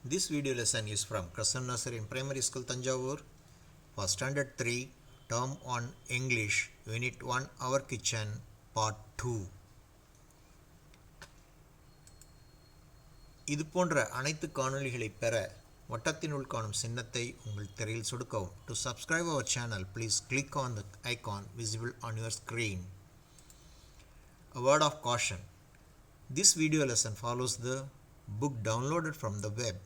This video lesson is from Krasan Nursery in Primary School Tanjavur for Standard 3, Term 1 English, Unit 1 Our Kitchen, Part 2. இது போன்ற அனைத்து காணொளிகளை பெற வட்டத்தினுள் காணும் சின்னத்தை உங்கள் திரையில் சொடுக்கவும். To subscribe our channel, please click on the icon visible on your screen. A word of caution. This video lesson follows the book downloaded from the web.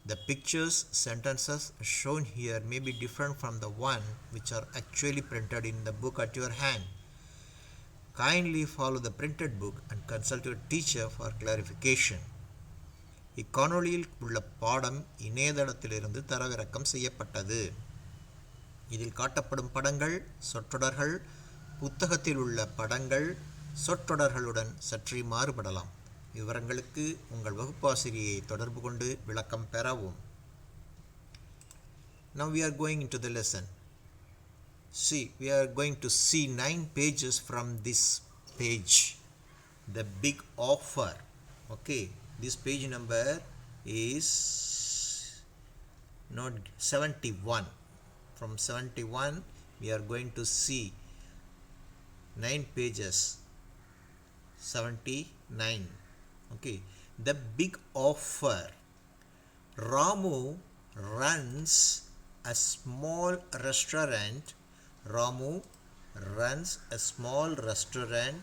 The pictures, sentences shown here may be different from the one which are actually printed in the book at your hand. Kindly follow the printed book and consult your teacher for clarification. இக்காணொளியில் உள்ள பாடம் இணையதளத்திலிருந்து தரவிறக்கம் செய்யப்பட்டது. இதில் காட்டப்படும் படங்கள் சொற்றொடர்கள் புத்தகத்தில் உள்ள படங்கள் சொற்றொடர்களுடன் சற்றே மாறுபடலாம். விவரங்களுக்கு உங்கள் வகுப்பாசிரியை தொடர்பு கொண்டு விளக்கம் பெறவும். Now we are going into the lesson. See, we are going to see 9 pages from this page. The big offer. Okay, this page number is not 71. From 71 we are going to see 9 pages. 79. Okay, the big offer. Ramu runs a small restaurant. Ramu runs a small restaurant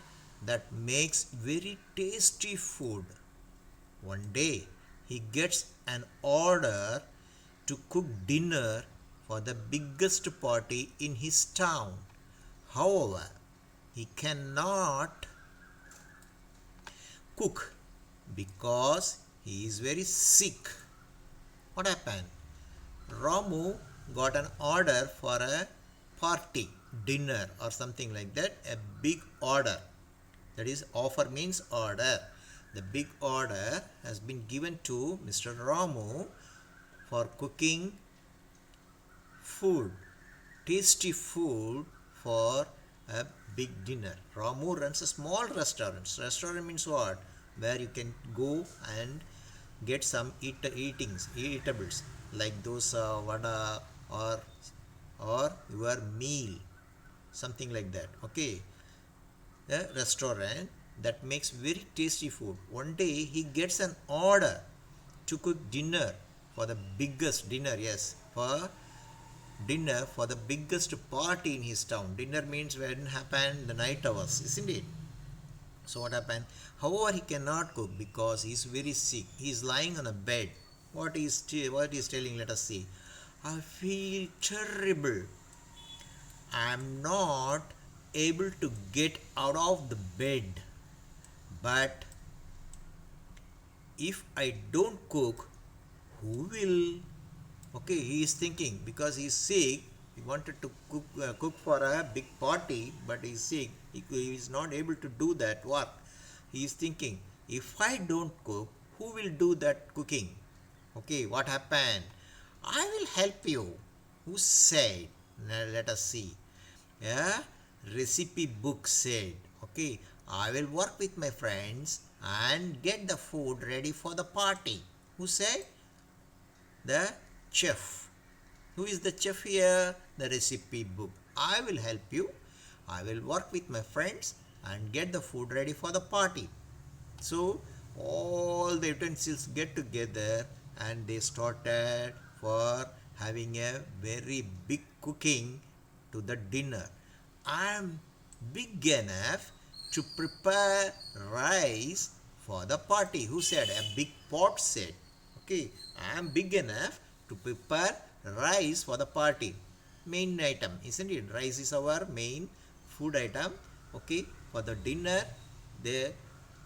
that makes very tasty food. One day he gets an order to cook dinner for the biggest party in his town. However, he cannot cook because he is very sick. What happened? Ramu got an order for a party, dinner or something like that, a big order. That is, offer means order. The big order has been given to Mr. Ramu for cooking food, tasty food for a big dinner. Ramu runs a small restaurant. Restaurant means what? Where you can go and get some eatables like dosa, vada or your meal, something like that. Okay, a restaurant that makes very tasty food. One day he gets an order to cook dinner for the biggest dinner. Yes, for dinner for the biggest party in his town. Dinner means when happen the night hours, isn't it? So what happened? However, he cannot cook because he is very sick. He is lying on a bed. What is telling? Let us see. I feel terrible. I am not able to get out of the bed. But if I don't cook, who will? Okay, he is thinking because he is sick. He wanted to cook for a big party, but he is sick. He is not able to do that work. He is thinking, if I don't cook, who will do that cooking? Okay, what happened? I will help you. Who said? Now let us see. A recipe book said, okay, I will work with my friends and get the food ready for the party. Who said? The chef. Who is the chef here? The recipe book. I will help you. I will work with my friends and get the food ready for the party. So all the utensils get together and they started for having a very big cooking to the dinner. I am big enough to prepare rice for the party. Who said? A big pot said. Okay, I am big enough to prepare rice for the party. Main item, isn't it? Rice is our main food item. Okay, for the dinner the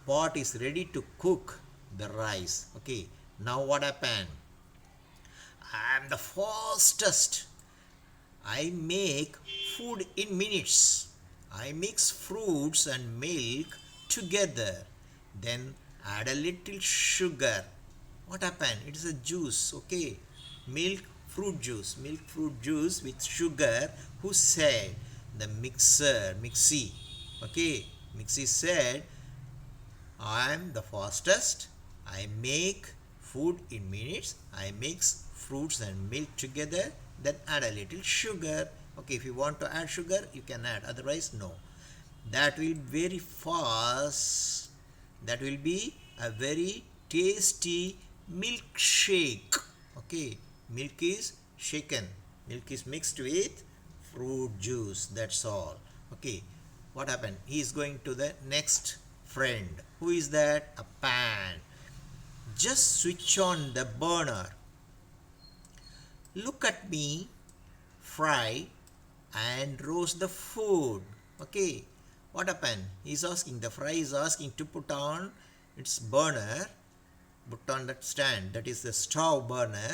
pot is ready to cook the rice. Okay, now what happened? I am the fastest. I make food in minutes. I mix fruits and milk together, then add a little sugar. What happened? It is a juice. Okay, milk fruit juice with sugar. Who said? The mixie. Okay, mixie said, I am the fastest. I make food in minutes. I mix fruits and milk together, then add a little sugar. Okay, if you want to add sugar, you can add, otherwise, no. That will be very fast. That will be a very tasty milkshake. Okay, milk is shaken, milk is mixed with fruit juice, that's all. Okay, what happened? He is going to the next friend. Who is that? A pan. Just switch on the burner. Look at me, fry and roast the food. Okay, what happened? He's asking, the fry is asking to put on its burner, put on that stand, that is the stove burner,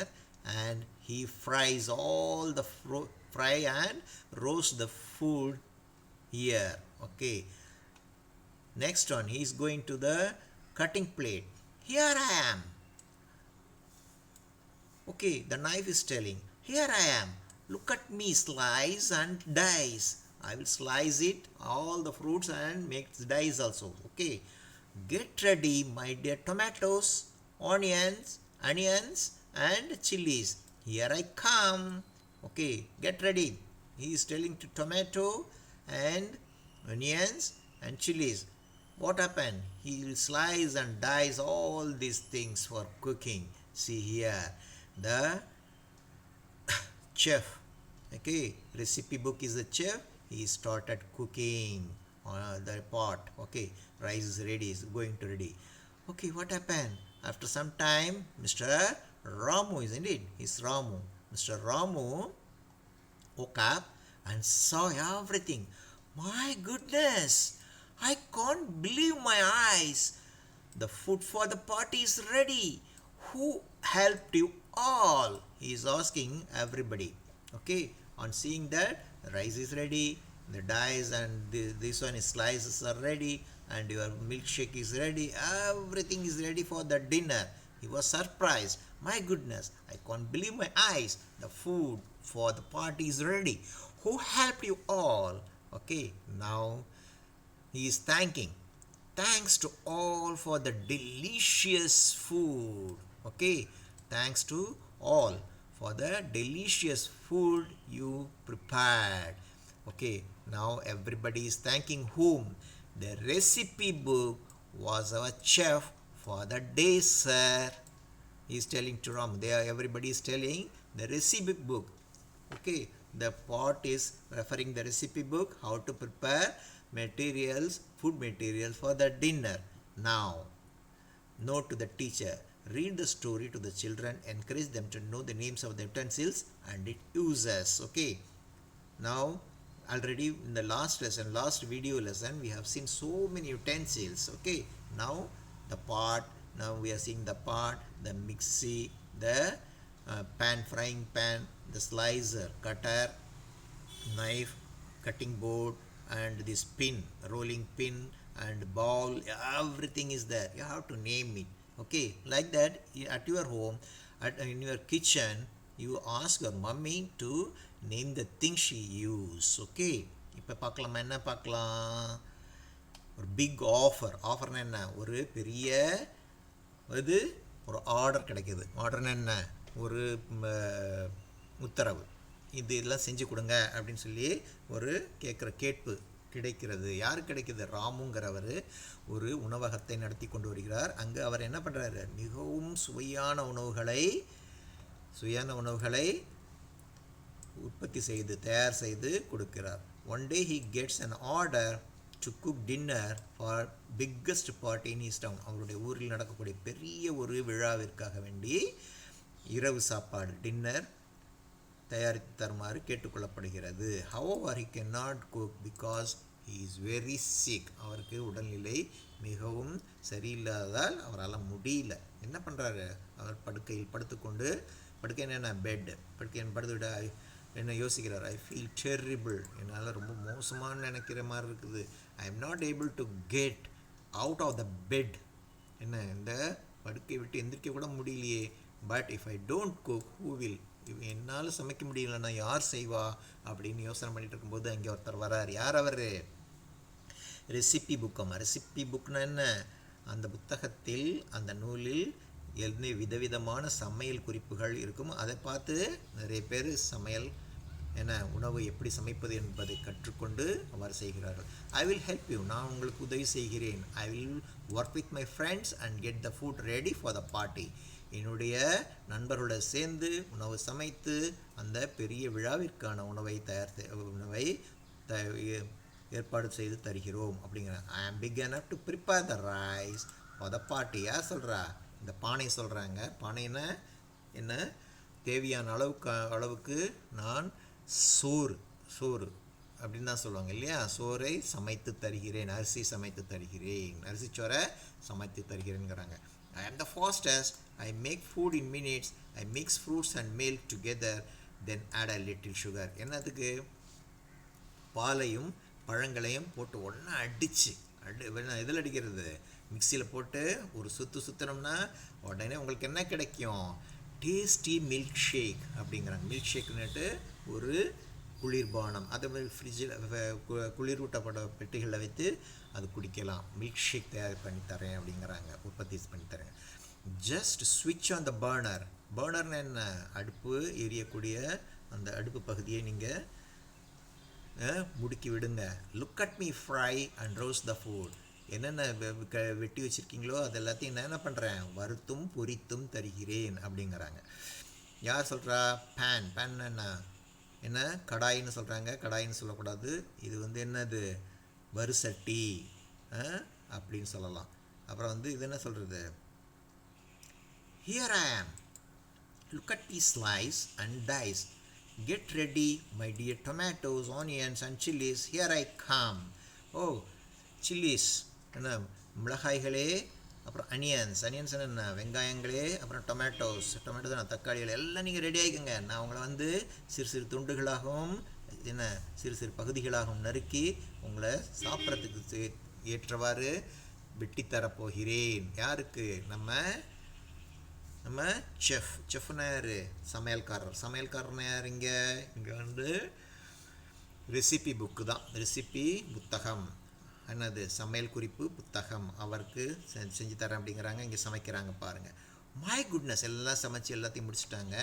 and he fries all the fry and roast the food here. Okay, next one, he is going to the cutting plate. Here I am. Okay, the knife is telling, here I am. Look at me, slice and dice. I will slice it, all the fruits, and make dice also. Okay, get ready, my dear tomatoes, onions, and chilies. Here I come. Okay, get ready. He is telling to tomato and onions and chilies. What happened? He will slice and dice all these things for cooking. See here, the chef. Okay, recipe book is the chef. He started cooking on the pot. Okay, rice is ready, is going to ready. Okay, what happened? After some time, Mr. Ramu, isn't it? He's Ramu. Mr. Ramu woke up and saw everything. My goodness, I can't believe my eyes. The food for the party is ready. Who helped you all? He is asking everybody. Okay, on seeing that, the rice is ready, the dice and this one is slices are ready, and your milkshake is ready. Everything is ready for the dinner. He was surprised. My goodness, I can't believe my eyes. The food for the party is ready. Who helped you all? Okay, now he is thanking. Thanks to all for the delicious food. Okay, thanks to all for the delicious food you prepared. Okay, now everybody is thanking whom? The recipe book was our chef for the day, sir. He is telling to Ram. Everybody is telling the recipe book. Okay, the pot is referring the recipe book, how to prepare materials, food materials for the dinner. Now, note to the teacher. Read the story to the children, encourage them to know the names of the utensils and its uses. Okay. Now, already in the last video lesson, we have seen so many utensils. Okay. Now, the pot. Now we are seeing the pot, the mixie, the frying pan, the slicer, cutter, knife, cutting board, and this pin, rolling pin, and bowl. Everything is there. You have to name it. Okay, like that at your home, in your kitchen, you ask your mummy to name the things she use. Okay, இப்போ பார்க்கலாம் என்ன பார்க்கலாம், ஒரு big ஆஃபர்னா என்ன, ஒரு பெரிய இது ஒரு ஆர்டர் கிடைக்கிது. ஆர்டர்னா என்ன, ஒரு உத்தரவு, இதெல்லாம் செஞ்சு கொடுங்க அப்படின்னு சொல்லி ஒரு கேட்பு கிடைக்கிறது. யார் கிடைக்கிது? ராமுங்கிறவர் ஒரு உணவகத்தை நடத்தி கொண்டு வருகிறார். அங்கே அவர் என்ன பண்ணுறாரு, மிகவும் சுவையான உணவுகளை உற்பத்தி செய்து தயார் செய்து கொடுக்கிறார். One day he gets an order to cook dinner for biggest party in his town. அவருடைய ஊரில் நடக்கக்கூடிய பெரிய ஒரு விழாவிற்காக வேண்டி இரவு சாப்பாடு டின்னர் தயாரித்து தருமாறு கேட்டுக்கொள்ளப்படுகிறது. However, he cannot cook because he is very sick. அவருக்கு உடல்நிலை மிகவும் சரியில்லாததால் அவரால் முடியல. என்ன பண்ணுறாரு, அவர் படுக்கையில் படுத்துக்கொண்டு, படுக்கை என்னென்ன பெட், படுக்கையை படுத்துவிட என்ன யோசிக்கிறார், ஐ ஃபீல் டெரிபிள், என்னால் ரொம்ப மோசமாக நினைக்கிற மாதிரி இருக்குது. I am not able to get out of the bed. என்ன, இந்த படுக்கை விட்டு எந்திரிக்க கூட முடியலையே. But if I don't cook who will, என்னால் சமைக்க முடியலன்னா யார் செய்வா அப்படின்னு யோசனை பண்ணிட்டு இருக்கும்போது அங்கே ஒருத்தர் வரார். யார் அவர்? ரெசிபி புக்கம்மா. ரெசிபி புக்னா என்ன, அந்த புத்தகத்தில், அந்த நூலில் என்ன விதவிதமான சமையல் குறிப்புகள் இருக்கும். அதை பார்த்து நிறைய பேர் சமையல் உணவு எப்படி சமைப்பது என்பதை கற்றுக்கொண்டு அவர் செய்கிறார்கள். ஐ வில் ஹெல்ப் யூ, நான் உங்களுக்கு உதவி செய்கிறேன். I will work with my friends and get the food ready for the party. என்னுடைய நண்பர்களுடன் சேர்ந்து உணவு சமைத்து அந்த பெரிய விழாவிற்கான உணவை ஏற்பாடு செய்து தருகிறோம் அப்படிங்கிறாங்க. I am big enough to prepare the rice for the party. யார் சொல்கிறா? இந்த பானை சொல்கிறாங்க. பானைன்னா என்ன? தேவையான அளவுக்கு நான் சோறு அப்படின்னு தான் சொல்லுவாங்க இல்லையா? சோறை சமைத்து தருகிறேன், அரிசி சமைத்து தருகிறேன், அரிசிச்சோரை சமைத்து தருகிறேங்கிறாங்க. I am the fastest. I make food in minutes. I mix fruits and milk together, then add a little sugar. என்னதுக்கு? பாலையும் பழங்களையும் போட்டு ஒன்றா அடித்து இதில் அடிக்கிறது, மிக்சியில் போட்டு ஒரு சுற்றினோம்னா உடனே உங்களுக்கு என்ன கிடைக்கும்? டேஸ்டி மில்க் ஷேக் அப்படிங்கிறாங்க. மில்க் ஷேக்குன்னுட்டு ஒரு குளிர்பானம், அதை மாதிரி ஃப்ரிட்ஜில் குளிரூட்டப்பட்ட பெட்டிகளில் வைத்து அது குடிக்கலாம். மில்க் ஷேக் தயார் பண்ணி தரேன் அப்படிங்கிறாங்க, உற்பத்தி பண்ணி தரேன். ஜஸ்ட் ஸ்விட்ச் ஆன் த பர்னர். பர்னர்னு என்ன? அடுப்பு எரியக்கூடிய அந்த அடுப்பு பகுதியை நீங்கள் முடுக்கி விடுங்க. Look at me fry and roast the food. என்னென்ன வெட்டி வச்சுருக்கீங்களோ அது எல்லாத்தையும் நான் என்ன பண்ணுறேன்? வறுத்தும் பொரித்தும் தருகிறேன் அப்படிங்கிறாங்க. யார் சொல்கிறா? பேன் என்ன கடாயின்னு சொல்கிறாங்க. கடாயின்னு சொல்லக்கூடாது, இது என்னது? வறுசட்டி அப்படின்னு சொல்லலாம். அப்புறம் இது என்ன சொல்கிறது? Here I am, look at me slice and dice, get ready my dear tomatoes, onions and chillies, here I come. Oh, chillies என்ன? மிளகாய்களே, அப்புறம் அனியன்ஸ் என்ன? வெங்காயங்களே, அப்புறம் டொமேட்டோஸ் தக்காளிகள் எல்லாம் நீங்கள் ரெடி ஆகிக்கோங்க. நான் உங்களை சிறு சிறு துண்டுகளாகவும் சிறு சிறு பகுதிகளாகவும் நறுக்கி உங்களை சாப்பிட்றதுக்கு ஏற்றவாறு வெட்டித்தரப்போகிறேன். யாருக்கு? நம்ம செஃப்னா யார்? சமையல்காரனா யார்? இங்கே ரெசிபி புக்கு தான், ரெசிபி புத்தகம். என்னது? சமையல் குறிப்பு புத்தகம். அவருக்கு செஞ்சு தரேன் அப்படிங்கிறாங்க. இங்கே சமைக்கிறாங்க பாருங்கள். மை குட்னஸ், எல்லாம் சமைச்சு எல்லாத்தையும் முடிச்சுட்டாங்க.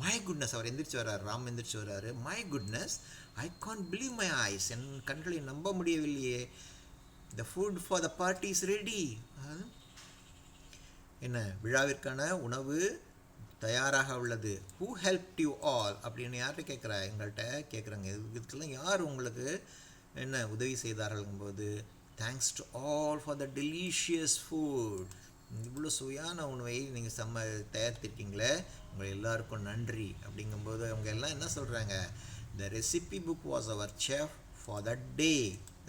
மை குட்னஸ், அவர் எந்திரிச்சு வர்றாரு, ராம் எந்திரிச்சு வர்றாரு. My goodness, I can't believe my eyes, என் கண்களை நம்ப முடியவில்லையே. The food for the party is ready. என்ன? விழாவிற்கான உணவு தயாராக உள்ளது. ஹூ ஹெல்ப்ட் யூ ஆல் அப்படின்னு யார்கிட்ட கேட்குறா? எங்கள்கிட்ட கேட்குறாங்க. இதுக்கெல்லாம் யார் உங்களுக்கு என்ன உதவி செய்தார்கள்ங்கும்போது, thanks to all for the delicious food, இவ்வளோ சுவையான உணவை நீங்கள் தயாரித்திருக்கீங்களே, உங்கள் எல்லாருக்கும் நன்றி அப்படிங்கும்போது அவங்க எல்லாம் என்ன சொல்கிறாங்க? The recipe book was our chef for the day.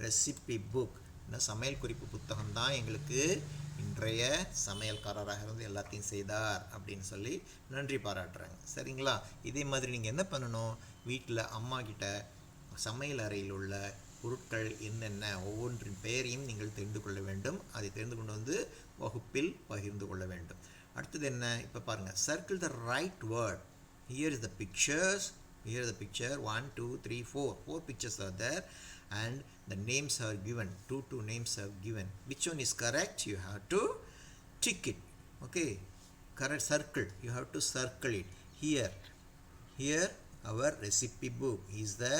Recipe book, இந்த சமையல் குறிப்பு புத்தகம் தான் எங்களுக்கு இன்றைய சமையல்காரராக இருந்து எல்லாத்தையும் செய்தார் அப்படின்னு சொல்லி நன்றி பாராட்டுறாங்க. சரிங்களா? இதே மாதிரி நீங்கள் என்ன பண்ணணும்? வீட்டில் அம்மா கிட்ட சமையல் அறையில் உள்ள பொருட்கள் என்னென்ன ஒவ்வொன்றின் பெயரையும் நீங்கள் தெரிந்து கொள்ள வேண்டும். அதை தெரிந்து கொண்டு வகுப்பில் பகிர்ந்து கொள்ள வேண்டும். அடுத்தது என்ன? இப்போ பாருங்கள், circle the right word. Here is the pictures. Here the picture 1 2 3 4 pictures are there and the names are given. Two names are given. Which one is correct? You have to tick it. Okay, correct. Circle, you have to circle it. Here our recipe book is the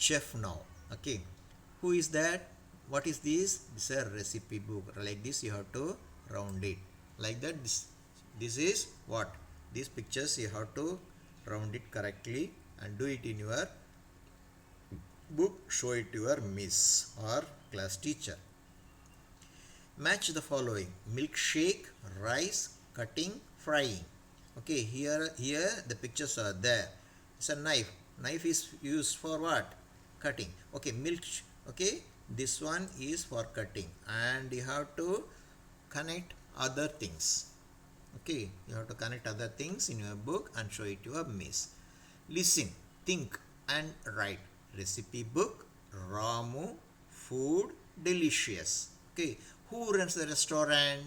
chef now. Okay, who is that? What is this? This is a recipe book. Like this you have to round it like that. This is what? These pictures you have to round it correctly and do it in your book. Show it to your miss or class teacher. Match the following: milkshake, rice, cutting, frying. Okay, here the pictures are there. It's a knife. Knife is used for what? Cutting. Okay, okay, this one is for cutting and you have to connect other things. Okay, you have to connect other things in your book and show it to your miss. Listen, think and write. Recipe book, Ramu, food, delicious. Okay, who runs the restaurant?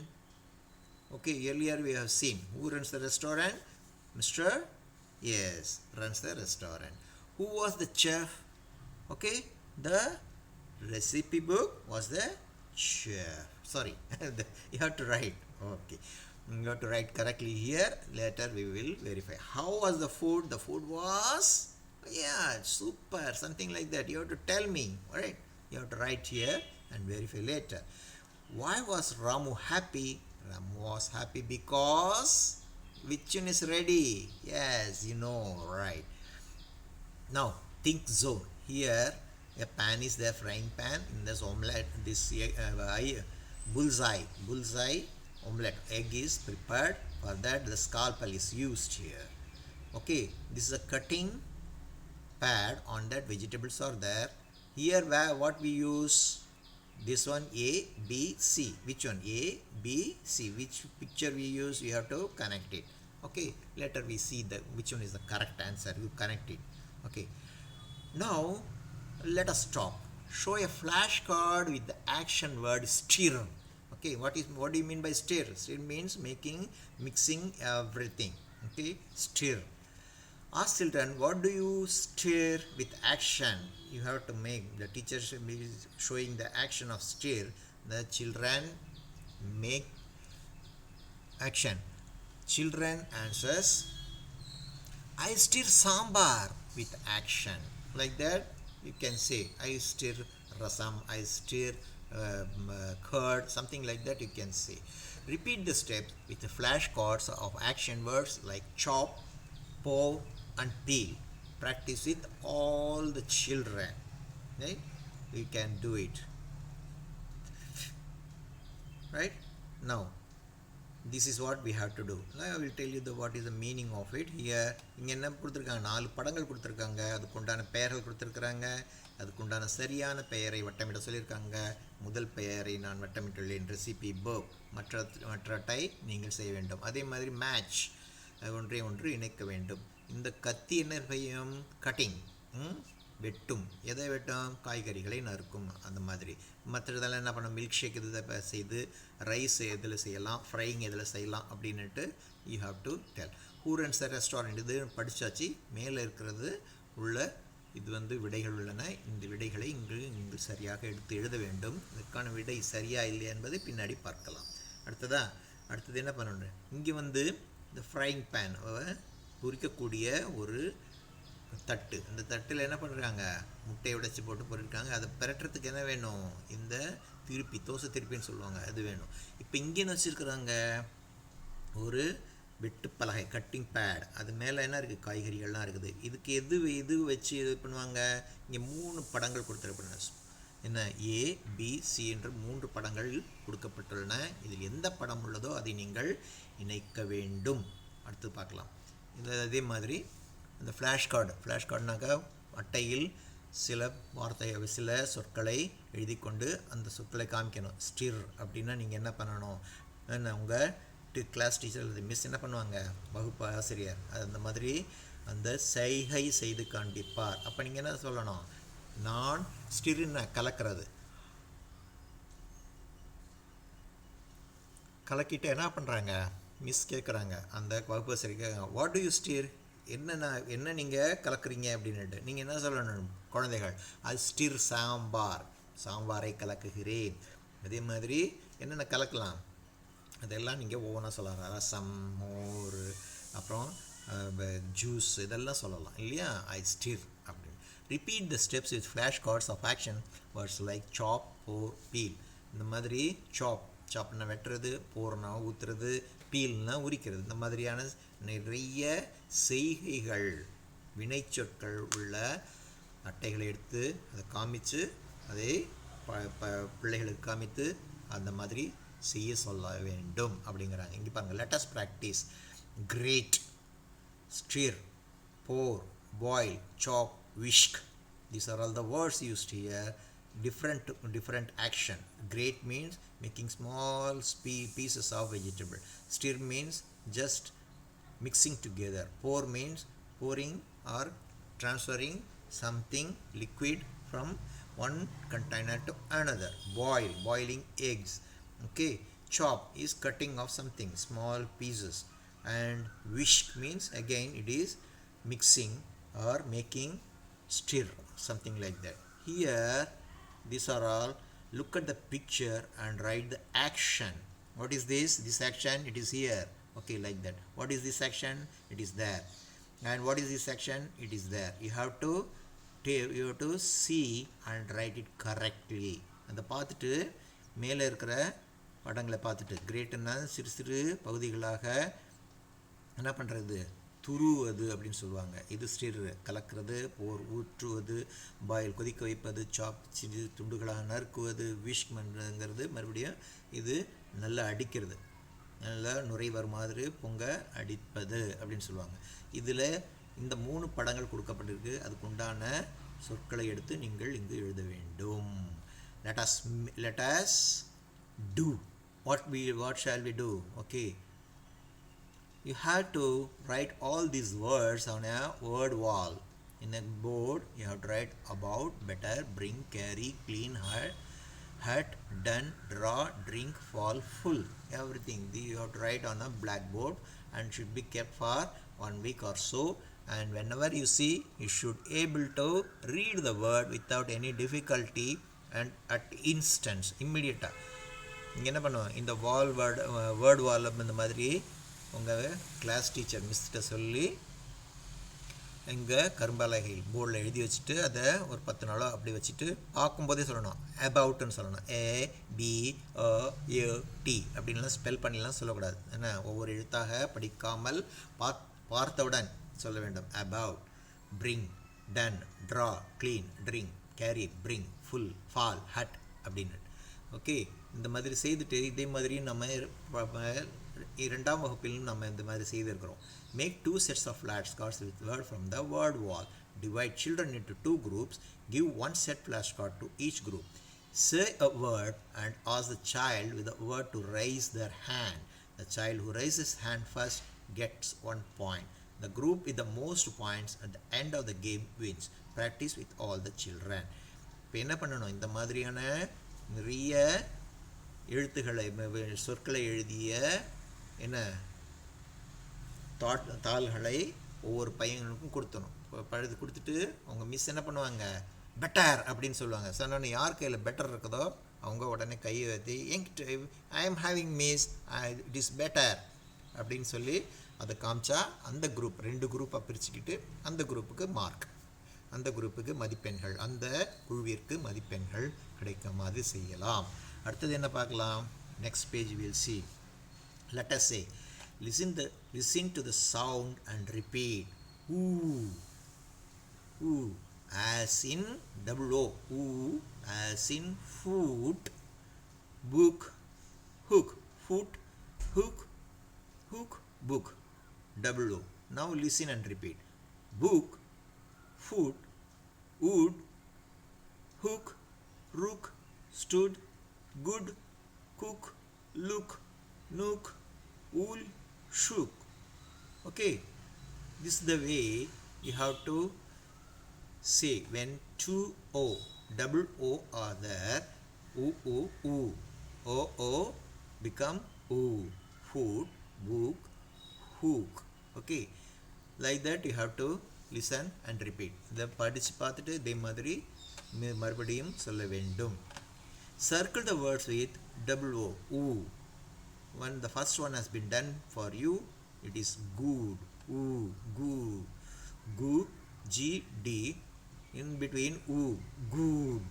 Okay, earlier we have seen who runs the restaurant. Mr. Yes, runs the restaurant. Who was the chef? Okay, the recipe book was the chef. Sorry, you have to write. Okay, You have to write correctly here. Later we will verify. How was the food? The food was, yeah, super, something like that. You have to tell me, alright? You have to write here and verify later. Why was Ramu happy? Ramu was happy because which one is ready? Yes, you know, right. Now, think zone. Here, a pan is there, frying pan. In this omelette, this bullseye omelette. Egg is prepared. For that, the scalpel is used here. Okay, this is a cutting pad. On that, vegetables are there. Here, where what we use? This one A, B, C. Which one? A, B, C. Which picture we use? We have to connect it. Okay, later we see the which one is the correct answer. You connect it. Okay. Now, let us stop. Show a flashcard with the action word stir. Okay, what do you mean by stir? Stir means mixing everything. Okay, stir. Ask children, what do you stir with action? You have to make, the teacher should be showing the action of stir. The children make action. Children answers, I stir sambar with action. Like that, you can say, I stir rasam, I stir curd, something like that you can say. Repeat the steps with the flashcards of action words like chop, pour, and peel. Practice with all the children. Right? You can do it. Right? Now, this is what we have to do. Now I will tell you what is the meaning of it. Here இங்க என்ன கொடுத்திருக்காங்க, 4 படங்கள் கொடுத்திருக்காங்க. அதுக்குண்டான பெயர்கள் கொடுத்திருக்காங்க. அதுக்குண்டான சரியான பெயரை வட்டமிட சொல்லியிருக்காங்க. முதல் பெயரை நான் வட்டமிட்டுள்ளேன், ரெசிபி verb. மற்றவற்றை நீங்கள் செய்ய வேண்டும். அதே மாதிரி மேட்ச், ஒன்றை ஒன்று இணைக்க வேண்டும். இந்த கத்தி என்ன செய்யும்? கட்டிங், வெட்டும். எதை வெட்டும்? காய்கறிகளை நறுக்கும். அந்த மாதிரி மற்றதெல்லாம் என்ன பண்ண, மில்க் ஷேக் இதை செய்து, ரைஸ் எதில் செய்யலாம், ஃப்ரைங் எதில் செய்யலாம் அப்படின்னுட்டு you have to tell. Who runs the restaurant, இது படித்தாச்சு. மேலே இருக்கிறது உள்ள இது விடைகள் உள்ளன. இந்த விடைகளை இங்கு சரியாக எடுத்து எழுத வேண்டும். இதற்கான விடை சரியா இல்லையா என்பதை பின்னாடி பார்க்கலாம். அடுத்தது என்ன பண்ணணும், இங்கே இந்த ஃப்ரைங் பேன், பொரிக்கக்கூடிய ஒரு தட்டு. இந்த தட்டில் என்ன பண்ணுறாங்க, முட்டையை உடைச்சி போட்டு பொரிக்காங்க. அதை பெரட்டுறதுக்கு என்ன வேணும்? இந்த திருப்பி, தோசை திருப்பின்னு சொல்லுவாங்க, அது வேணும். இப்போ இங்கே என்ன வச்சுருக்குறாங்க, ஒரு வெட்டு பலகை, கட்டிங் பேட். அது மேலே என்ன இருக்குது? காய்கறிகள்லாம் இருக்குது. இதுக்கு எது வச்சு இது பண்ணுவாங்க? இங்கே 3 படங்கள் கொடுத்துருப்பாங்க. என்ன, ஏ, பி, சி என்று 3 படங்கள் கொடுக்கப்பட்டுள்ளன. இதில் எந்த படம் உள்ளதோ அதை நீங்கள் இணைக்க வேண்டும். அடுத்து பார்க்கலாம். அதே மாதிரி இந்த ஃப்ளாஷ்கார்டுனாக்கா அட்டையில் சில சொற்களை எழுதி கொண்டு அந்த சொற்களை காமிக்கணும். ஸ்டிர் அப்படின்னா நீங்கள் என்ன பண்ணணும், உங்கள் கிளாஸ் டீச்சர் மிஸ் என்ன பண்ணுவாங்க, வகுப்பு ஆசிரியர் அந்த மாதிரி அந்த செய்கை செய்து காண்பிப்பார். அப்போ நீங்கள் என்ன சொல்லணும், நான் ஸ்டிர்ன்னு கலக்கிறது, கலக்கிட்டு என்ன பண்ணுறாங்க, மிஸ் கேட்குறாங்க, அந்த வகுப்பு ஆசிரியர் கேட்குறாங்க, வாட் டு யூ ஸ்டிர், என்ன நீங்கள் கலக்குறீங்க அப்படின்னுட்டு. நீங்கள் என்ன சொல்லணும், குழந்தைகள், அது ஸ்டிர் சாம்பாரை கலக்குகிறேன். அதே மாதிரி என்னென்ன கலக்கலாம் அதெல்லாம் நீங்கள் ஒவ்வொன்றா சொல்லலாம். ரசம், மோர், அப்புறம் ஜூஸ், இதெல்லாம் சொல்லலாம் இல்லையா. ஐ ஸ்டிர் அப்படின்னு. Repeat the steps with flash cards of action words like chop, pour, feel. இந்த மாதிரி சாப்னா வெட்டுறது, போர்னா ஊற்றுறது, பீல்னா உரிக்கிறது. இந்த மாதிரியான நிறைய செய்கைகள், வினைச்சொற்கள் உள்ள அட்டைகளை எடுத்து அதை காமிச்சு, அதை பிள்ளைகளுக்கு காமித்து அந்த மாதிரி செய்ய சொல்ல வேண்டும் அப்படிங்கிறாங்க. இங்கே பாருங்கள், let us practice. Grate, stir, pour, boil, chop, whisk. These are all the words used here. Different action. Grate means making small pieces of vegetable. Stir means just mixing together. Pour means pouring or transferring something liquid from one container to another. Boiling eggs. Okay. Chop is cutting of something, small pieces. And whisk means again it is mixing or making stir, something like that. Here these are all, look at the picture and write the action. What is this? This action, it is here. Okay, like that. What is this action? It is there. And what is this action? It is there. You have to see and write it correctly. அந்த பார்த்துட்டு மேலே இருக்கிற படங்களை பார்த்துட்டு கிரேட்டுன்னா சிறு சிறு பகுதிகளாக என்ன பண்ணுறது, துருவது அப்படின்னு சொல்லுவாங்க. இது ஸ்டிர் கலக்கிறது, ஊற்றுவது, பாயில் கொதிக்க வைப்பது, சாப் சிறு துண்டுகளாக நறுக்குவது, விஷ் பண்ணுறதுங்கிறது மறுபடியும் இது நல்லா அடிக்கிறது, நல்லா நுரைவர் மாதிரி பொங்க அடிப்பது அப்படின்னு சொல்லுவாங்க. இதில் இந்த 3 படங்கள் கொடுக்கப்பட்டிருக்கு. அதுக்கு உண்டான சொற்களை எடுத்து நீங்கள் இங்கு எழுத வேண்டும். let us do what shall we do? Okay, you have to write all these words on a word wall. In a board you have to write about, better, bring, carry, clean, hurt, done, draw, drink, fall, full. Everything you have to write on a blackboard and should be kept for 1 week or so. And whenever you see, you should able to read the word without any difficulty and at instance, immediate. இங்கே என்ன பண்ணுவோம், இந்த word வால் இந்த மாதிரி உங்கள் class teacher மிஸ்கிட்ட சொல்லி எங்கள் கரும்பாலகையில் போர்டில் எழுதி வச்சுட்டு அதை ஒரு 10 நாளோ அப்படி வச்சுட்டு பார்க்கும்போதே சொல்லணும். அபவுட்னு சொல்லணும். ABOUT அப்படின்லாம் ஸ்பெல் பண்ணிலாம் சொல்லக்கூடாது. ஏன்னா ஒவ்வொரு எழுத்தாக படிக்காமல் பார்த்தவுடன் சொல்ல வேண்டும். About, bring, done, draw, clean, drink, carry, bring, full, fall, hurt அப்படின்னு. ஓகே, இந்த மாதிரி செய்துட்டு இதே மாதிரி நம்ம 2ஆம் வகுப்பில் நம்ம இந்த மாதிரி செய்திருக்கிறோம். Make 2 sets of flashcards with word from the word wall. Divide children into 2 groups. Give 1 set flashcard to each group. Say a word and ask the child with the word to raise their hand. The child who raises hand first gets 1 point. The group with the most points at the end of the game wins. Practice with all the children. இப்போ என்ன பண்ணணும், இந்த மாதிரியான நிறைய எழுத்துக்களை சொற்களை எழுதிய என்ன தாள்களை ஒவ்வொரு பையனுக்கும் கொடுத்தணும். பழுது கொடுத்துட்டு அவங்க மிஸ் என்ன பண்ணுவாங்க, பெட்டர் அப்படின்னு சொல்லுவாங்க. சொன்னோன்னு யார் கையில் பெட்டர் இருக்குதோ அவங்க உடனே கையை ஏற்றி என்கிட்ட I am having miss, it is better அப்படின்னு சொல்லி அதை காமிச்சா அந்த குரூப் 2 குரூப்பாக பிரிச்சுக்கிட்டு அந்த குரூப்புக்கு மார்க், அந்த குரூப்புக்கு மதிப்பெண்கள், அந்த குழுவிற்கு மதிப்பெண்கள் கிடைக்க மாதிரி செய்யலாம். அடுத்தது என்ன பார்க்கலாம், next page will see. Let us say, listen to the sound and repeat. Ooh, ooh, as in double O. Ooh, as in foot, book, hook, foot, hook, hook, book, double O. Now listen and repeat. Book, foot, wood, hook, rook, stood, good, cook, look, nook, wool, shook. Okay, this is the way you have to say when 2 O, double O are there. Oo, oo, oo. O, O become oo. Food, book, hook. Okay, like that you have to listen and repeat. இதை படித்து பார்த்துட்டு இதே மாதிரி மறுபடியும் சொல்ல வேண்டும். Circle the words with double O. Oo. When the first one has been done for you, it is good. Ooh, goo, goo, G-D, in between oo, good.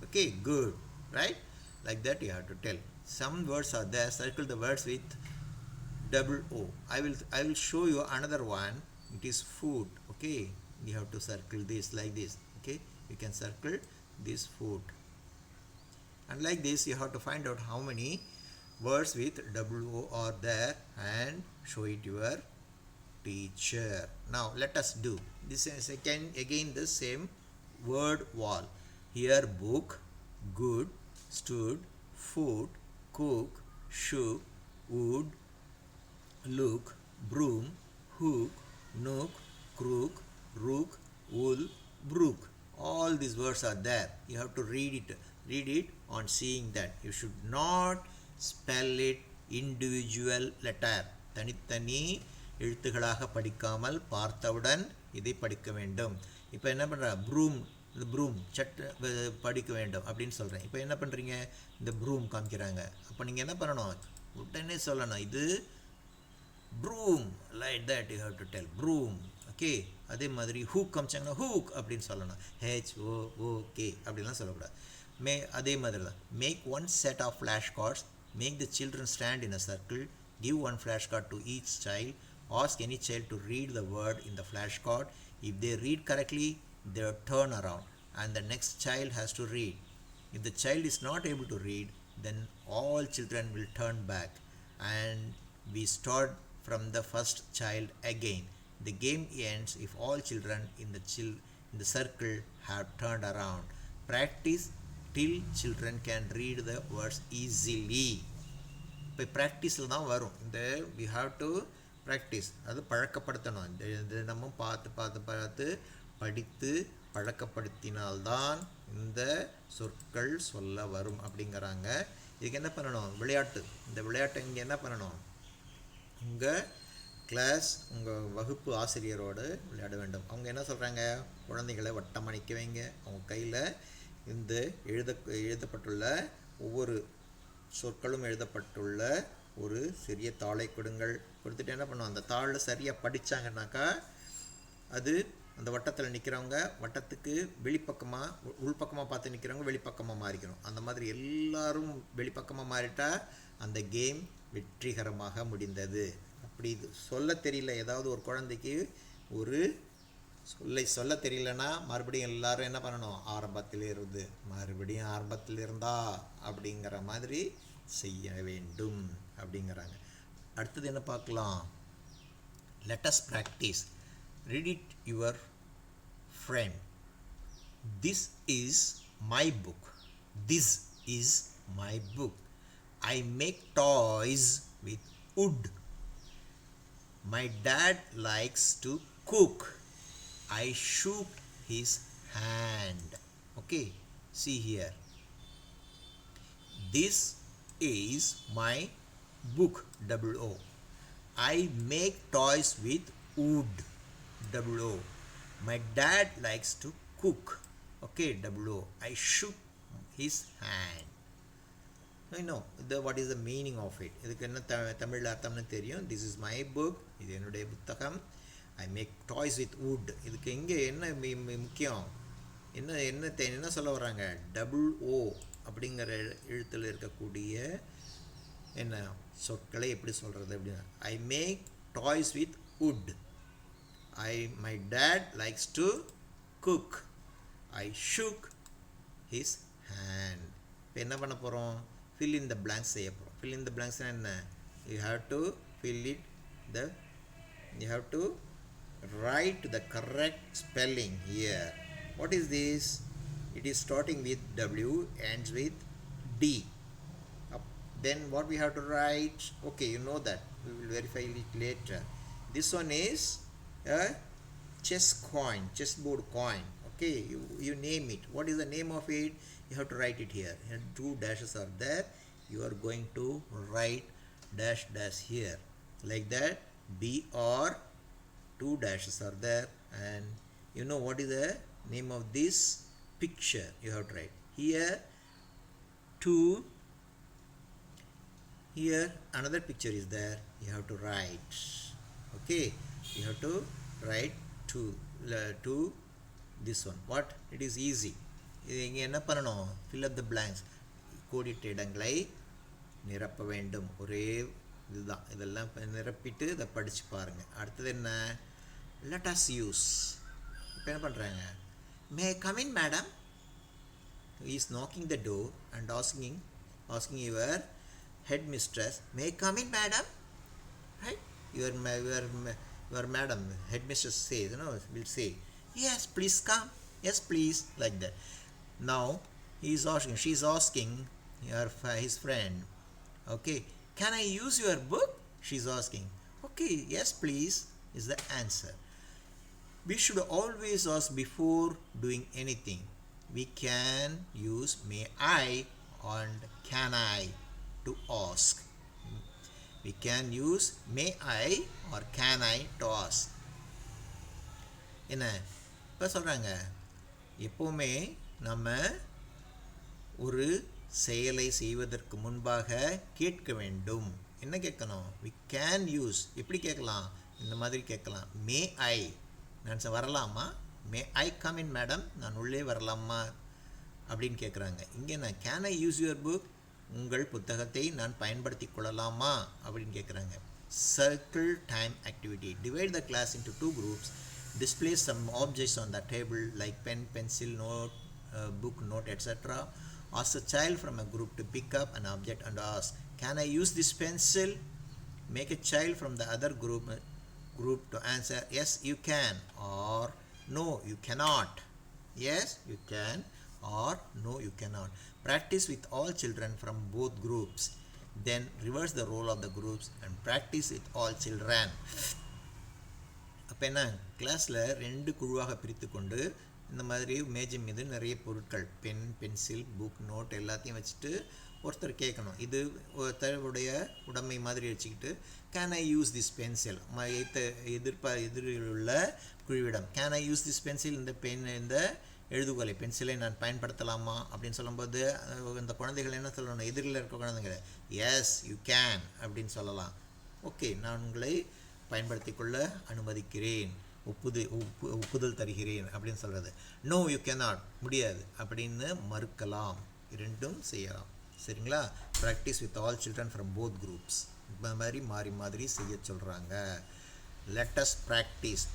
Okay, good, right? Like that you have to tell. Some words are there. Circle the words with double O. I will show you another one. It is food. Okay, you have to circle this like this. Okay, you can circle this food. And like this you have to find out how many words with double O are there and show it to your teacher. Now let us do this again the same word wall. Here book, good, stood, food, cook, shook, wood, look, broom, hook, nook, crook, rook, wool, brook. All these words are there. You have to read it on seeing that. You should not spell it individual letter. தனித்தனி எழுத்துக்களாக படிக்காமல் பார்த்தவுடன் இதை படிக்க வேண்டும். இப்போ என்ன பண்ணுற, broom படிக்க வேண்டும் அப்படின்னு சொல்கிறேன். இப்போ என்ன பண்ணுறீங்க, இந்த ப்ரூம் காமிக்கிறாங்க. அப்போ நீங்கள் என்ன பண்ணணும், உடனே சொல்லணும். இது broom, like that you have to tell broom. Okay, அதே மாதிரி ஹூக் காமிச்சாங்கன்னா ஹூக் அப்படின்னு சொல்லணும். HOOK அப்படின்லாம் சொல்லக்கூடாது. அதே மாதிரி தான் make one set of flash cards, make the children stand in a circle, give one flashcard to each child, ask any child to read the word in the flashcard. If they read correctly, they turn around and the next child has to read. If the child is not able to read, then all children will turn back and we start from the first child again. The game ends if all children in the circle have turned around. Practice till children can read the words easily. இப்போ ப்ராக்டிஸில் தான் வரும். இந்த we have to practice, அது பழக்கப்படுத்தணும். இந்த நம்ம பார்த்து படித்து பழக்கப்படுத்தினால்தான் இந்த சொற்கள் சொல்ல வரும் அப்படிங்கிறாங்க. இதுக்கு என்ன பண்ணணும்? விளையாட்டு. இந்த விளையாட்டை இங்கே என்ன பண்ணணும்? உங்கள் கிளாஸ், உங்கள் வகுப்பு ஆசிரியரோடு விளையாட வேண்டும். அவங்க என்ன சொல்கிறாங்க? குழந்தைகளை வட்டமாக நிற்க வைங்க. அவங்க கையில் இந்த எழுதப்பட்டுள்ள ஒவ்வொரு சொற்களும் எழுதப்பட்டுள்ள ஒரு சிறிய தாளை கொடுத்துட்டு என்ன பண்ணுவோம்? அந்த தாளில் சரியாக படித்தாங்கன்னாக்கா அது அந்த வட்டத்தில் நிற்கிறவங்க வட்டத்துக்கு வெளிப்பக்கமாக உள்பக்கமாக பார்த்து நிற்கிறவங்க வெளிப்பக்கமாக மாறிக்கணும். அந்த மாதிரி எல்லாரும் வெளிப்பக்கமாக மாறிட்டா அந்த கேம் வெற்றிகரமாக முடிந்தது. அப்படி சொல்ல தெரியல, ஏதாவது ஒரு குழந்தைக்கு ஒரு சொல்ல தெரியலன்னா மறுபடியும் எல்லாரும் என்ன பண்ணணும்? மறுபடியும் ஆரம்பத்தில் இருந்தா அப்படிங்கிற மாதிரி செய்ய வேண்டும் அப்படிங்கிறாங்க. அடுத்தது என்ன பார்க்கலாம்? Let us practice. Read it your friend. This is my book. This is my book. I make toys with wood. My dad likes to cook. I shook his hand. Okay, see here. This is my book, WO. I make toys with wood, WO. My dad likes to cook. Okay, WO. I shook his hand. I know what is the meaning of it. இதுக்கு என்ன தமிழில் அர்த்தம்னு தெரியும். This is my book. இது என்னுடைய புத்தகம். I make toys with wood. இதுக்கு இங்கே என்ன முக்கியம்? என்ன சொல்ல வர்றாங்க? WO அப்படிங்கிற எழுத்தில் இருக்கக்கூடிய என்ன சொற்களை எப்படி சொல்கிறது அப்படின்னா, I make toys with wood. My dad likes to cook. I shook his hand. இப்போ என்ன பண்ண போகிறோம்? fill in the blanks செய்ய போகிறோம். fill in the blanks என்ன? you have to write the correct spelling here. What is this? It is starting with W, ends with D. Then what we have to write? Okay, you know that. We will verify it later. This one is a chessboard coin. Okay, you name it. What is the name of it? You have to write it here. And 2 dashes are there. You are going to write dash here. Like that. BR, 2 dashes are there. And you know what is the name of this picture? You have to write. Here another picture is there. You have to write. Okay. You have to write to this one. What? It is easy. இங்கே என்ன பண்ணணும்? fill up the blanks. கோடிட்ட இடங்களை நிரப்ப வேண்டும். ஒரே இதுதான். இதெல்லாம் நிரப்பிட்டு இதை படித்து பாருங்கள். அடுத்தது என்ன? let us use. இப்போ என்ன பண்ணுறாங்க? may I come in, madam? He is knocking the door and asking your headmistress, may I come in, madam? Right? Your madam, headmistress says, will say, yes, please come. Yes, please, like that. Now she is asking his friend, okay, can I use your book? She's asking. Okay, yes, please is the answer. We should always ask before doing anything. We can use may I and can I to ask. We can use may I or can I to ask. என்ன இப்போ சொல்கிறாங்க, எப்போவுமே நம்ம ஒரு செயலை செய்வதற்கு முன்பாக கேட்க வேண்டும். என்ன கேட்கணும்? we can use. எப்படி கேட்கலாம்? இந்த மாதிரி கேட்கலாம். மே ஐ, நான் வரலாமா? மே ஐ கம் இன் மேடம், நான் உள்ளே வரலாமா அப்படின்னு கேட்குறாங்க. இங்கே நான் can I use your book, உங்கள் புத்தகத்தை நான் பயன்படுத்தி கொள்ளலாமா அப்படின்னு கேட்குறாங்க. Circle time activity. Divide the class into 2 groups. Display some objects on the table like pen, pencil, note, book, note, etc. Ask a child from a group to pick up an object and ask, can I use this pencil? Make a child from the other group to answer, yes you can, or no you cannot. Yes you can, or no you cannot. Practice with all children from both groups. Then reverse the role of the groups and practice with all children. அப்போ என்ன, கிளாஸில் 2 குழுவாக பிரித்து கொண்டு இந்த மாதிரி மேஜை மீது நிறைய பொருட்கள், பென், பென்சில், புக், நோட் எல்லாத்தையும் வச்சுட்டு ஒருத்தர் கேட்கணும். இது ஒருத்தருடைய உடைமை மாதிரி வச்சுக்கிட்டு can I use this pencil, எதிரில் உள்ள குழுவிடம் can I use this pencil, இந்த பென், இந்த எழுதுகோலை பென்சிலை நான் பயன்படுத்தலாமா அப்படின்னு சொல்லும்போது இந்த குழந்தைகள் என்ன சொல்லணும்? எதிரில் இருக்க குழந்தைங்க எஸ் யூ கேன் அப்படின்னு சொல்லலாம். ஓகே, நான் உங்களை பயன்படுத்தி கொள்ள அனுமதிக்கிறேன், ஒப்புதல் தருகிறேன் அப்படின்னு சொல்கிறது. நோ யூ கேனாட், முடியாது அப்படின்னு மறுக்கலாம். இரண்டும் செய்யலாம். சரிங்களா? Practice with all children from both groups. இந்த மாதிரி மாறி மாதிரி செய்ய சொல்கிறாங்க. Lettuce practice.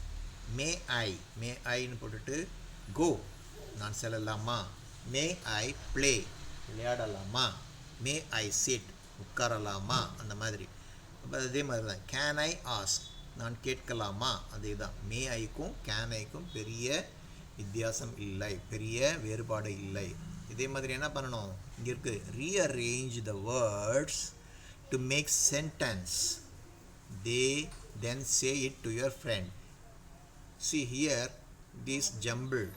மே ஐ, மே ஐன்னு போட்டுட்டு கோ, நான் செல்லலாமா? மே ஐ ப்ளே, விளையாடலாமா? மே ஐ சிட், உட்காரலாமா? அந்த மாதிரி. அப்போ அதே மாதிரி தான் கேன் ஐ ஆஸ்க், நான் கேட்கலாமா? அதே தான். மே ஐக்கும் கேன் ஐக்கும் பெரிய வித்தியாசம் இல்லை, பெரிய வேறுபாடு இல்லை. இதே மாதிரி என்ன பண்ணணும்? இங்கே இருக்குது, rearrange the words to make sentence. Then say it to your friend. See here, this jumbled.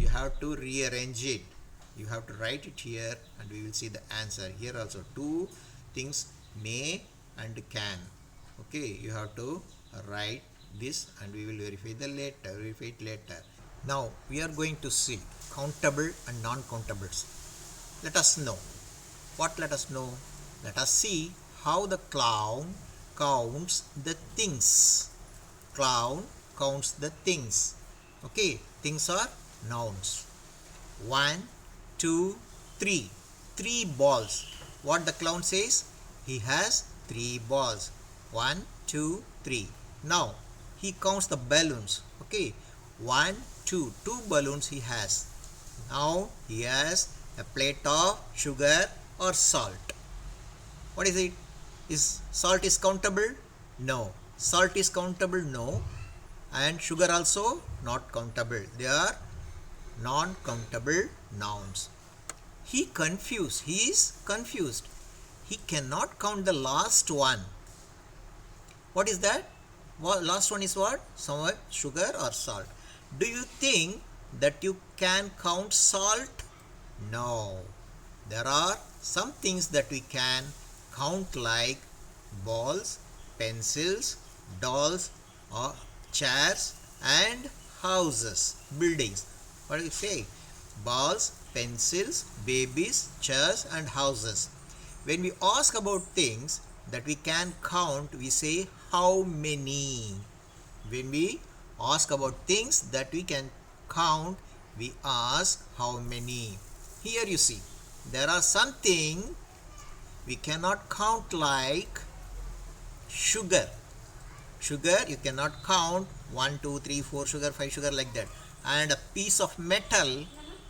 You have to rearrange it. You have to write it here and we will see the answer. Here also 2 things, may and can. Okay, you have to write this and we will verify it later. Now we are going to see countable and non-countables. Let us know. What let us know? Let us see how the clown counts the things. Clown counts the things. Okay, things are nouns. 1, 2, 3. 3 balls. What the clown says? He has 3 balls. 1, 2, 3. Now he counts the balloons. Okay, 1, 2. 2 balloons he has. Now he has a plate of sugar or salt. What is it? Is salt is countable? No. Salt is countable? No. And sugar also not countable. They are non-countable nouns. He is confused. He cannot count the last one. What is that? Last one is what? Somewhat sugar or salt. Do you think that you can count salt? No. There are some things that we can count like balls, pencils, dolls, or chairs and houses, buildings. What do you say? Balls, pencils, babies, chairs and houses. When we ask about things that we can count, we say how many. When we ask about things that we can count, we ask how many. Here you see, there are something we cannot count like sugar. Sugar you cannot count 1, 2, 3, 4 sugar, 5 sugar like that. And a piece of metal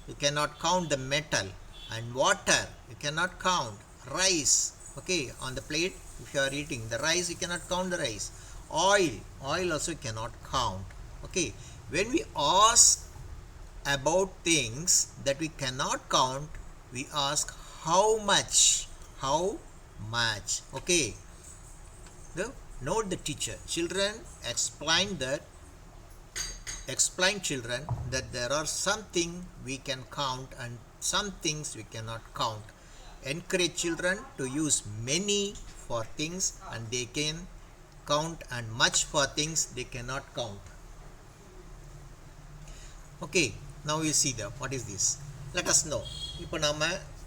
you cannot count the metal. And water you cannot count. Rice, okay, on the plate if you are eating the rice, you cannot count the rice. Oil also you cannot count. Okay, when we ask about things that we cannot count, we ask how much. Okay, note the teacher. Children explain children that there are something we can count and some things we cannot count. Encourage children to use many for things and they can count and much for things they cannot count. Okay, now we see what is this. Let us know. இப்போ நாம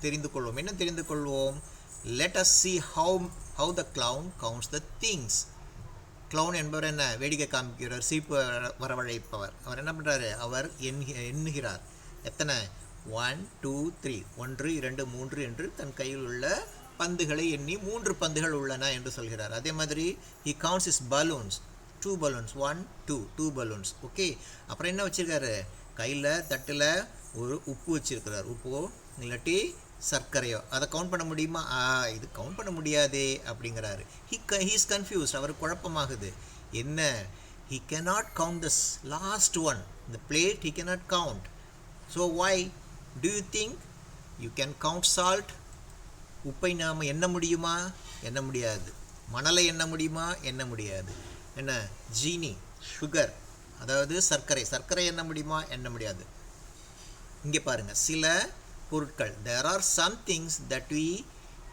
தெரிந்து கொள்வோம். என்ன தெரிந்து கொள்வோம்? let us see how the clown counts the things. clown என்பவர் என்ன? வேடிக்கை காமிக்கிறவர், சிரிப்பு வரவழைப்பவர். அவர் என்ன பண்ணுறாரு? அவர் எண்ணுகிறார். எத்தனை? 1 2 3 1 2 3 என்று தன் கையில் உள்ள பந்துகளை எண்ணி 3 பந்துகள் உள்ளன என்று சொல்கிறார். அதே மாதிரி he counts his balloons, 2 balloons, 1 2 balloons. Okay, அப்புறம் என்ன வச்சிருக்காரு? கையில் தட்டில் ஒரு உப்பு வச்சிருக்கிறார். உப்போ இல்லாட்டி சர்க்கரையோ, அதை கவுண்ட் பண்ண முடியுமா? இது கவுண்ட் பண்ண முடியாதே அப்படிங்கிறாரு. he is confused. அவர் குழப்பமாகுது. என்ன? he cannot count this last one, the plate he cannot count. so why do you think you can count salt? உப்பை நாம் எண்ண முடியுமா? எண்ண முடியாது. மணலை எண்ண முடியுமா? எண்ண முடியாது. என்ன? ஜீனி, சுகர், அதாவது சர்க்கரை எண்ண முடியுமா? எண்ண முடியாது. இங்கே பாருங்க, சில பொருட்கள், there are some things that we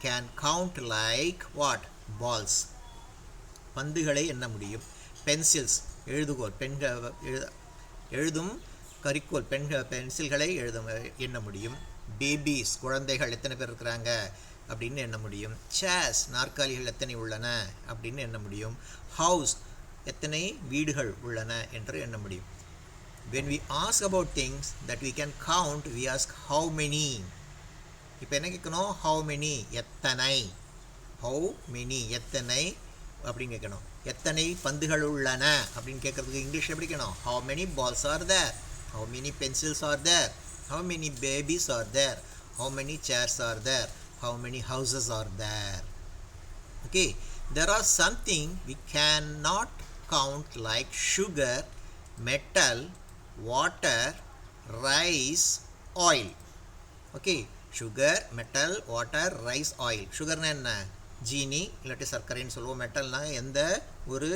can count like what? balls. பந்துகளை எண்ண முடியும். பென்சில்ஸ், எழுதுகோல், எழுதும் கரிக்கோல், பென்சில்களை எண்ண முடியும். பேபிஸ், குழந்தைகள் எத்தனை பேர் இருக்கிறாங்க அப்படின்னு எண்ண முடியும். சேர்ஸ், நாற்காலிகள் எத்தனை உள்ளன அப்படின்னு எண்ண முடியும். ஹவுஸ், எத்தனை வீடுகள் உள்ளன என்று எண்ண முடியும். when we ask about things that we can count, we ask how many. இப்போ என்ன கேட்கணும்? how many, எத்தனை. how many, எத்தனை அப்படின்னு கேட்கணும். எத்தனை பந்துகள் உள்ளன அப்படின்னு கேட்கறதுக்கு இங்கிலீஷ் எப்படி கேட்கணும்? how many balls are there, how many pencils are there, how many babies are there, how many chairs are there, how many houses are there. Okay, there are something we cannot count like sugar, metal, water, rice, oil. Okay, sugar, metal, water, rice, oil. சுகர்னா என்ன? ஜீனி இல்லாட்டி சர்க்கரைன்னு சொல்லுவோம். மெட்டல்னா எந்த ஒரு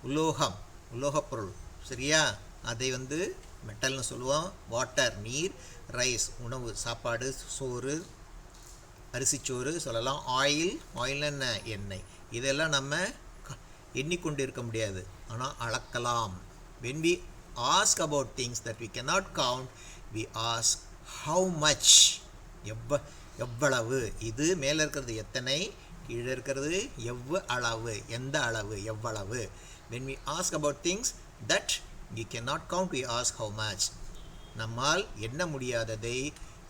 உலோகப் பொருள், சரியா? அதை மெட்டல்னு சொல்லுவோம். வாட்டர், நீர். ரைஸ், உணவு, சாப்பாடு, சோறு, அரிசிச்சோறு சொல்லலாம். ஆயில் என்ன? எண்ணெய். இதெல்லாம் நம்ம எண்ணிக்கொண்டு இருக்க முடியாது, ஆனால் அளக்கலாம். when we ask about things that we cannot count, we ask how much, எவ்வளவு. இது மேலே இருக்கிறது எத்தனை, கீழே இருக்கிறது அளவு, எந்த அளவு, எவ்வளவு. when we ask about things that we cannot count, we ask how much. நம்மால் எண்ண முடியாததை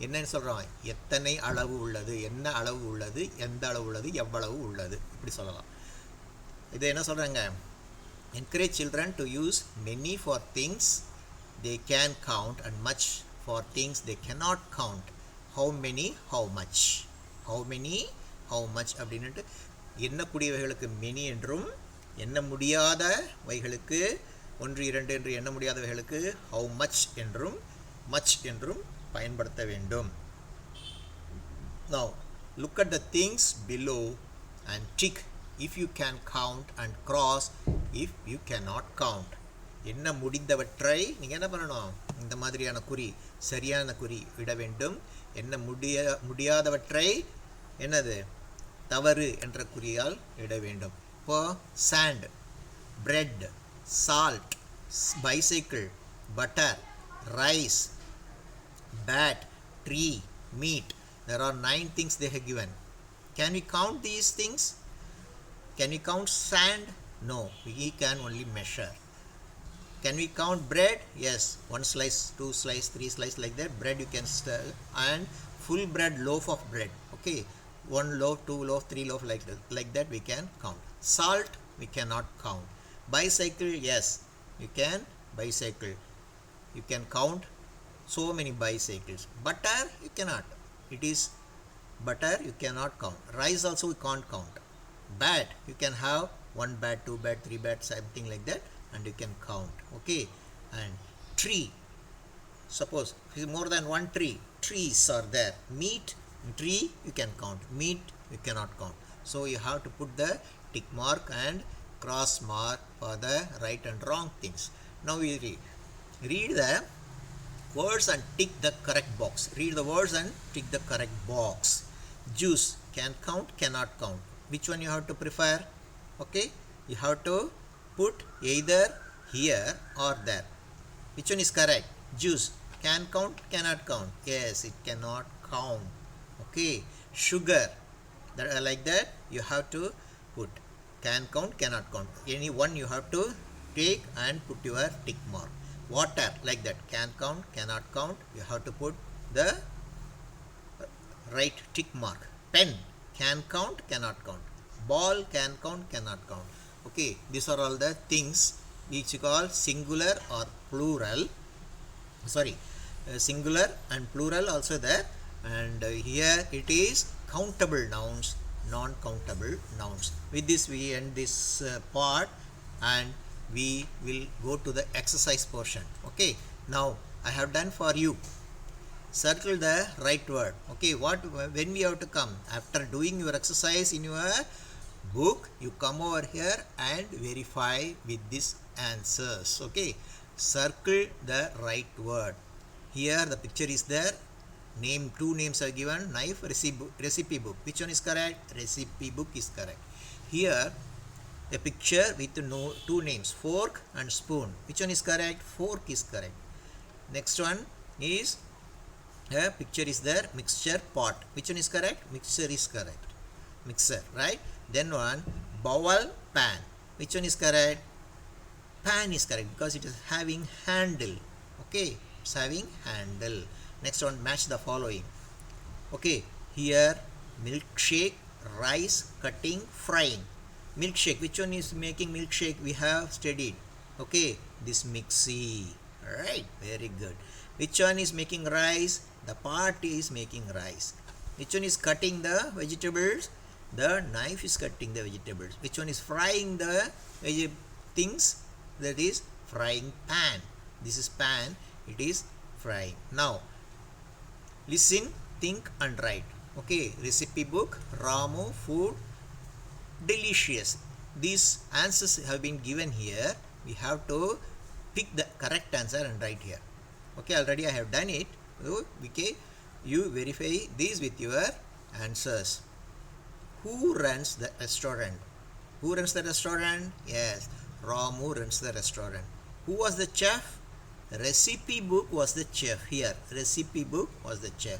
என்னன்னு சொல்கிறோம்? எத்தனை அளவு உள்ளது, என்ன அளவு உள்ளது, எந்த அளவு உள்ளது, எவ்வளவு உள்ளது, இப்படி சொல்லலாம். இது என்ன சொல்கிறாங்க? encourage children to use many for things they can count and much for things they cannot count. how many, how much. how many, how much அப்படின்ட்டு எண்ணக்கூடியவைகளுக்கு many என்றும், எண்ண முடியாதவைகளுக்கு 1 2 என்று எண்ண முடியாதவைகளுக்கு how much என்றும் much என்றும் பயன்படுத்த வேண்டும். now look at the things below and tick if you can count and cross if you cannot count. என்ன முடிந்தவற்றை நீங்கள் என்ன பண்ணணும்? இந்த மாதிரியான குறி, சரியான குறி விட வேண்டும். என்ன முடியாதவற்றை என்னது? தவறு என்ற குறியால் இட வேண்டும். இப்போது sand, bread, salt, bicycle, butter, rice, bat, tree, meat. There are 9 things they have given. Can we count these things? Can we count sand? No, we can only measure. Can we count bread? Yes, 1 slice, 2 slice, 3 slice, like that. Bread you can stir, and full bread, loaf of bread. Okay, 1 loaf, 2 loaf, 3 loaf, like that we can count. Salt we cannot count. Bicycle, yes, you can bicycle. You can count so many bicycles. Butter you cannot. It is butter you cannot count. Rice also we can't count. Bat you can have 1 bat, 2 bat, 3 bat, something like that, and you can count. Okay, and tree, suppose more than 1 tree, trees are there. Meat, tree you can count. Meat you cannot count. So you have to put the tick mark and cross mark for the right and wrong things. Now we read the words and tick the correct box. Read the words and tick the correct box. Juice, can count, cannot count. Which one you have to prefer? Okay, you have to put either here or there. Which one is correct? Juice, can count, cannot count. Yes, it cannot count. Okay, sugar, that like that you have to put. Can count, cannot count. Any one you have to take and put your tick mark. Water, like that, can count, cannot count. You have to put the right tick mark. Pen, can count, cannot count. Ball, can count, cannot count. Okay, these are all the things which you call singular or plural. Sorry, singular and plural also there. And here it is countable nouns, non-countable nouns. With this we end this part, and we will go to the exercise portion. Okay, now I have done for you. Circle the right word. Okay, what when we have to come after doing your exercise in your book, you come over here and verify with these answers. Okay, circle the right word. Here the picture is there. Name, two names are given: knife, recipe book. Which one is correct? Recipe book is correct. Here a picture with no two names: fork and spoon. Which one is correct? Fork is correct. Next one is a picture is there: mixture pot. Which one is correct? Mixture is correct. Mixer, right? Then one, bowl, pan. Which one is correct? Pan is correct because it is having handle. Okay, it's having handle. Next one, match the following. Okay, here milkshake, rice, cutting, frying. Milkshake, which one is making milkshake? We have studied. Okay, this mixie. Alright, very good. Which one is making rice? The pot is making rice. Which one is cutting the vegetables? The knife is cutting the vegetables. Which one is frying the things? That is frying pan. This is pan. It is frying. Now, listen, think and write. Okay, recipe book, Ramu, food, delicious. These answers have been given here. We have to pick the correct answer and write here. Okay, already I have done it. Okay, you verify these with your answers. Who runs the restaurant? Who runs the restaurant? Yes, Ramu runs the restaurant. Who was the chef? Recipe book was the chef. Here, recipe book was the chef.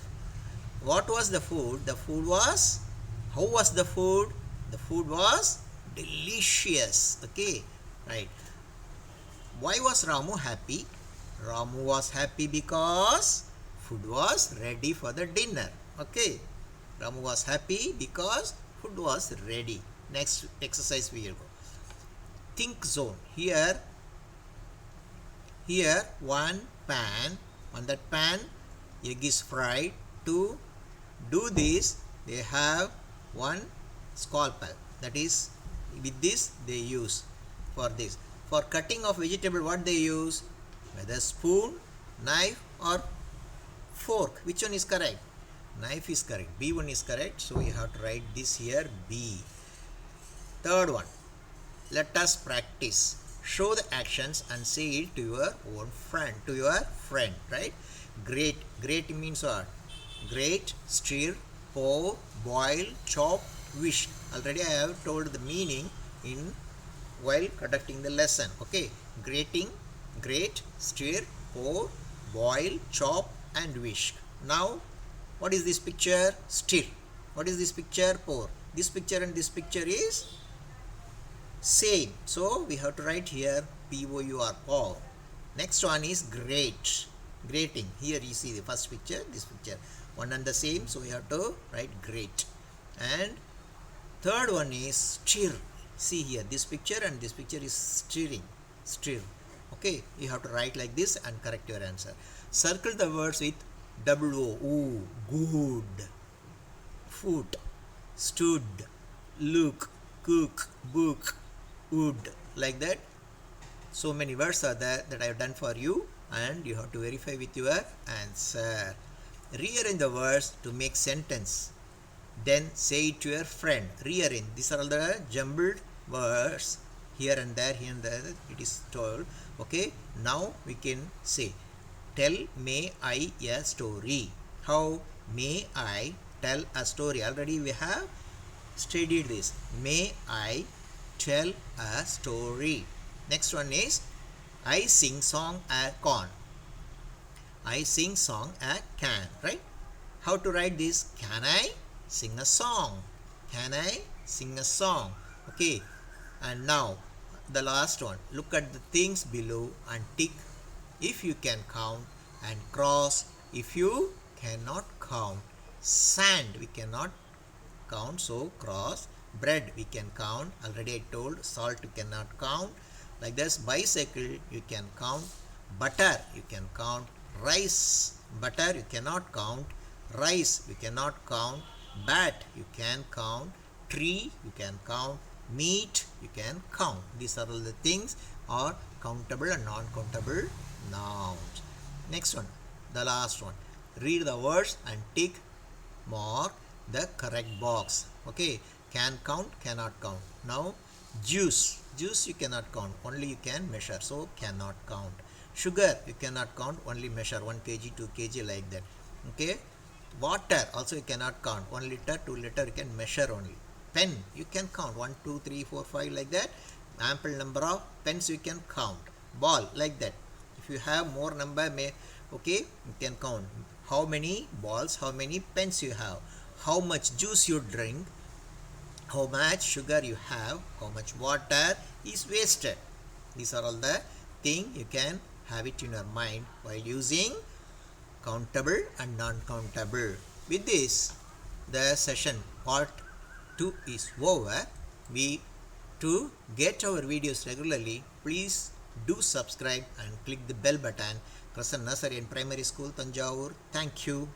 What was the food? The food was, how was the food? The food was delicious. Okay, right. Why was Ramu happy? Ramu was happy because food was ready for the dinner. Okay, Ramu was happy because food was ready. Next exercise we will go. Think zone. Here one pan. On that pan, egg is fried. To do this, they have one scalpel. That is, with this they use for this. For cutting of vegetable, what they use? Whether spoon, knife or fork. Which one is correct? Knife is correct. B1 is correct. So you have to write this here, B. Third one. Let us practice. Show the actions and say it to your own friend. To your friend, right? Grate. Grate means what? Grate, stir, pour, boil, chop, whisk. Already I have told the meaning in while conducting the lesson. Okay. Grating, grate, stir, pour, boil, chop and whisk. Now, what is this picture? Stir. What is this picture? Pour. This picture and this picture is same. So we have to write here P-O-U-R, pour. Next one is grate. Grating. Here you see the first picture, this picture. One and the same. So we have to write grate. And third one is stir. See here, this picture and this picture is stirring. Stir. Okay, you have to write like this and correct your answer. Circle the words with W-O. Ooh, good. Foot. Stood. Look. Cook. Book. Wood. Like that. So many words are there that I have done for you, and you have to verify with your answer. Rearrange the words to make sentence. Then say it to your friend. Rearrange. These are all the jumbled words. Here and there, it is told. Okay. Now we can say, tell may I a story. How? May I tell a story. Already we have studied this. May I tell a story. Next one is, I sing song at corn. I sing song at can, right? How to write this? Can I sing a song? Can I sing a song? Okay. And now the last one. Look at the things below and tick if you can count, and cross if you cannot count. Sand we cannot count, so cross. Bread we can count, already I told. Salt you cannot count. Like this, bicycle you can count. Butter you can count. Rice, butter you cannot count. Rice you cannot count. Bat you can count. Tree you can count. Meat you can count. These are all the things are countable and non-countable nouns. Next one, the last one. Read the words and tick mark the correct box. Okay, can count, cannot count. Now juice you cannot count, only you can measure, so cannot count. Sugar you cannot count, only measure 1 kg 2 kg like that. Okay, water also you cannot count, 1 liter 2 liter you can measure only. Pen you can count 1 2 3 4 5 like that, ample number of pens you can count. Ball like that, if you have more number may, okay, you can count how many balls, how many pens you have, how much juice you drink, how much sugar you have, how much water is wasted. These are all the thing you can have it in your mind while using countable and non-countable. With this, the session part 2 is over. We to get our videos regularly, please do subscribe and click the bell button. Crescent Nursery and Primary School, Tanjavur. Thank you.